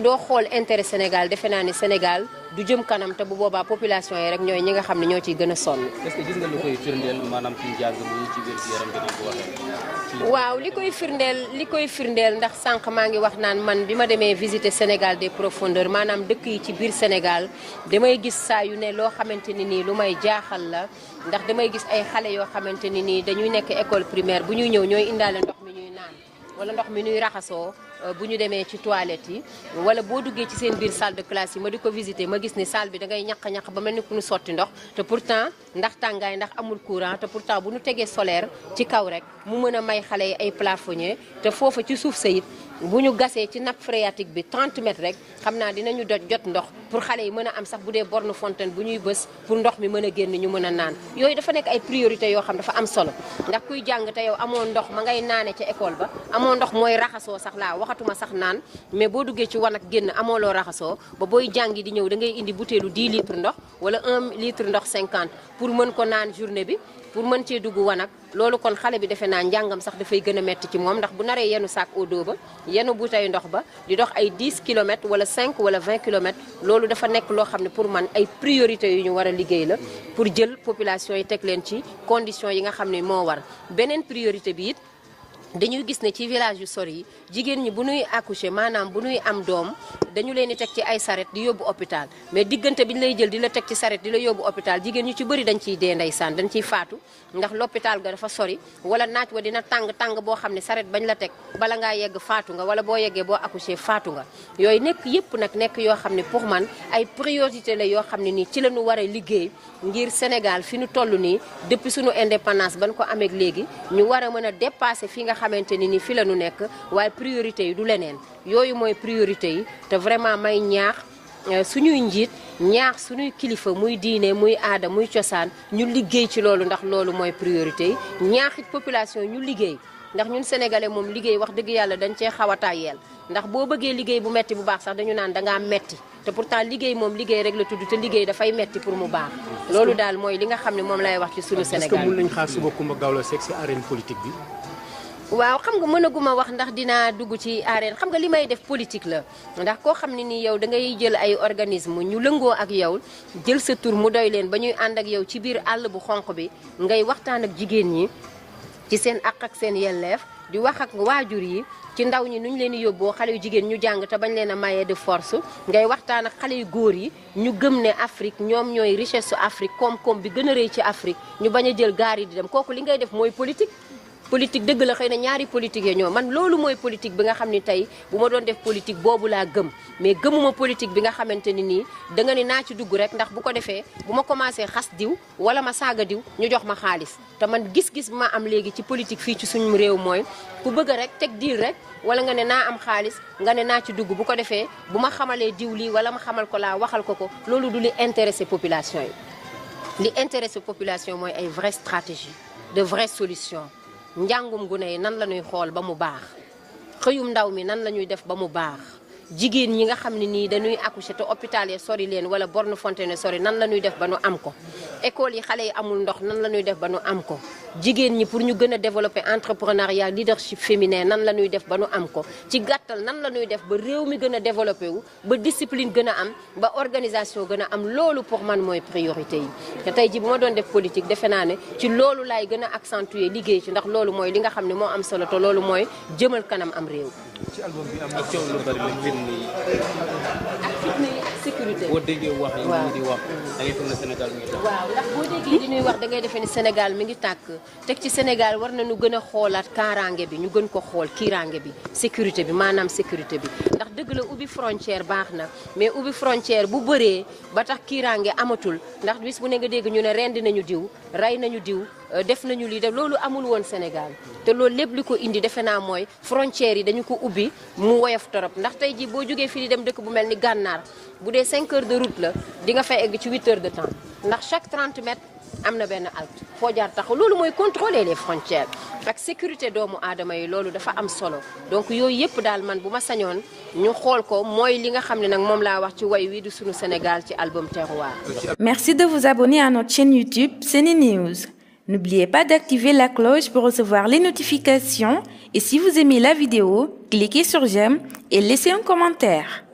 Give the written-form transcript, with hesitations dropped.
doo xool intérêt Sénégal defe naa ni Sénégal du jëm kanam te bu boobaa population yi rek ñooy ñi nga xam ne ñoo ciy gën a sonn. est-ce que gis nga lu koy firndeel maanaam ci njàng mi ci biir yaram bi ko waxee. waaw li koy firndeel ndax sànq maa ngi wax naan man bi ma demee visiter Sénégal des profondeurs maanaam dëkk yi ci biir Sénégal damay gis saa yu ne loo xamante ni nii lu may jaaxal la ndax damay gis ay xale yoo xamante ni nii dañuy nekk école primaire bu ñuy ñëw ñooy indaale ndox mi ñuy naan wala ndox mi ñuy raxasoo bu ñu demee ci toilette yi wala boo duggee ci seen biir salle de classe yi ma di ko visiter ma gis ni salle bi da ngay ñaq ba mel ni ku ñu sotti ndox te pourtant ndax tàngaay ndax amul courant te pourtant bu ñu tegee solaire ci kaw rek mu mën a may xale yi ay plafonnier te foofa ci suuf sa it bu ñu gasee ci nappe phréatique bi 30 mètres rek xam naa dinañu jot ndox pour xale yi mën a am sax bu dee borne fontaine bu ñuy bës pour ndox mi mën a génn ñu mën a naan yooyu dafa nekk ay priorité yoo xam dafa am solo ndax kuy jàng te yow amoo ndox ma ngay naane ca école ba amoo ndox mooy raxasoo sax laa waxatuma sax naan mais boo duggee ci wanag génn amoo loo raxasoo ba booy jàngi di ñëw da ngay indi butéelu 10 litres ndox wala 1 litre ndox 50 pour mën ko naan journée bi pour mën cee dugg wanag loolu kon xale bi defe naa njàngam sax dafay gën a metti ci moom ndax bu naree yenu sac au dos ba yenu bouteille ndox ba di dox ay 10 kilomètres wala 5 wala 20 kilomètres loolu dafa nekk loo xam ne pour man ay priorité yu ñu war a liggéey la pour jël population yi teg leen ci conditions yi nga xam ne moo war beneen priorité bi it dañuy gis ne ci village yu sori yi jigéen ñi bu ñuy accoucher maanaam bu ñuy am doom dañu leen di teg ci ay saret di yóbbu hôpital mais diggante bi ñu lay jël di la teg ci saret di la yóbbu hôpital jigéen ñu ci bëri dañ ciy dee ndeysaan dañ ciy faatu ndax l'hôpital ga dafa sori wala naaj wa dina tàng boo xam ne saret bañ la teg bala ngaa yegg faatu nga wala boo yeggee boo accoucher faatu nga yooyu nekk yëpp nag nekk yoo xam ne pour man ay priorité la yoo xam ne nii ci la ñu war a liggéey ngir Sénégal fi ñu toll nii depuis suñu indépendance ban ko amee léegi ñu war a mën a dépasser fi nga xamante ni fi la ñu nekk waaye priorité yi du leneen yooyu mooy priorité yi te vraiment may ñaax suñuy njiit ñaax suñuy kilifa muy diine muy aada muy cosaan ñu liggéey ci loolu ndax loolu mooy priorité yi ñaaxit population ñu liggéey ndax ñun sénégalais moom liggéey wax dëgg yàlla dañ cee xaw a tàyyeel ndax boo bëggee liggéey bu metti bu baax sax dañu naan dangaa metti te pourtant liggéey moom liggéey rek la tudd te liggéey dafay metti pour mu baax loolu daal mooy li nga xam ne moom lay wax ci suñu Sénégal. est-ce que mën nañu xaar suba Coumba Gawlo Seck ci arène politique bi. waaw xam nga mënaguma wax ndax dinaa dugg ci arène xam nga li may def politique la ndax koo xam ne nii yow da ngay jël ay organisme ñu lëngoo ak yow jël sa tur mu doy leen ba ñuy ànd ak yow ci biir àll bu xonq bi ngay waxtaan ak jigéen ñi ci seen àq ak seen yelleef di wax ak waajur yi ci ndaw ñi nu ñu leen di yóbboo xale yu jigéen ñu jàng te bañ leen a maye de force ngay waxtaan ak xale yu góor yi ñu gëm ne Afrique ñoom ñooy richesse su Afrique koom-koom bi gën a rëy ci Afrique ñu bañ a jël gaar yi di dem kooku li ngay def mooy politique. politique dëgg la xëy na ñaari politique ya ñoo man loolu mooy politique bi nga xam ni tey bu ma doon def politique boobu laa gëm mais gëmuma politique bi nga xamante ni nii da nga ni naa ci dugg rek ndax bu ko defee bu ma commencé xas diw wala ma saaga diw ñu jox ma xaalis te man gis-gis bi ma am léegi ci politique fii ci suñu réew mooy ku bëgg rek teg diil rek wala nga ne naa am xaalis nga ne naa ci dugg bu ko defee bu ma xamalee diw lii wala ma xamal ko laa waxal ko loolu du li intéressé population yi li intéressé population mooy ay vraie stratégie de vraies solutions njàngum gune yi nan la ñuy xool ba mu baax xëyum ndaw mi nan la ñuy def ba mu baax jigéen ñi nga xam ne nii dañuy accoucher te hôpital yi sori leen wala borne fontaine sori nan la ñuy def ba nu am ko école yi xale yi amul ndox nan la ñuy def ba nu am ko jigéen ñi pour ñu gën a développer entrepreneuriat leadership féminin nan la ñuy def ba nu am ko ci gàttal nan la ñuy def ba réew mi gën a développé wu ba discipline gën a am ba organisation gën a am loolu pour man mooy priorité yi te tey ji bu ma doon def politique defe naa ne ci loolu laay gën a accentuer liggéey ci ndax loolu mooy li nga xam ne moo am solo te loolu mooy jëmal kanam am réew. ci album bi am na coow lu bari la fitna yi. ak fitna yi ak sécurité. boo déggee wax yi ñu di wax da ngay foog ne Sénégal mi ngi tàkk. waaw ndax boo déggee di ñuy wax da ngay defee ni Sénégal mi ngi tàkk teg ci Sénégal war nañu gën a xoolaat kaaraange bi ñu gën ko xool kiiraange bi sécurité bi maanaam sécurité bi ndax dëgg la ubbi frontière baax na mais ubbi frontière bu bëree ba tax kiiraange amatul ndax bis bu ne nga dégg ñu ne rendi nañu diw rey nañu diw def nañu lii def loolu amul woon Sénégal te loolu lépp li ko indi defe naa mooy frontières yi dañu ko ubbi mu woyof torop ndax tey jii boo jógee fii di dem dëkk bu mel ni Gànnaar bu dee 5 heures de route la di nga fay egg ci 8 heures de temps ndax chaque 30 mètres am na benn halte foo jaar taxaw loolu mooy contrôler les frontières ak sécurité doomu aadama yi loolu dafa am solo donc yooyu yëpp daal man bu ma sañoon ñu xool ko mooy li nga xam ne nag moom laa wax ci way wi du sunu Sénégal ci album Terroir. Merci de vous abonner à notre chaîne YouTube SeneNews. N'oubliez pas d'activer la cloche pour recevoir les notifications et si vous aimez la vidéo, cliquez sur j'aime et laissez un commentaire.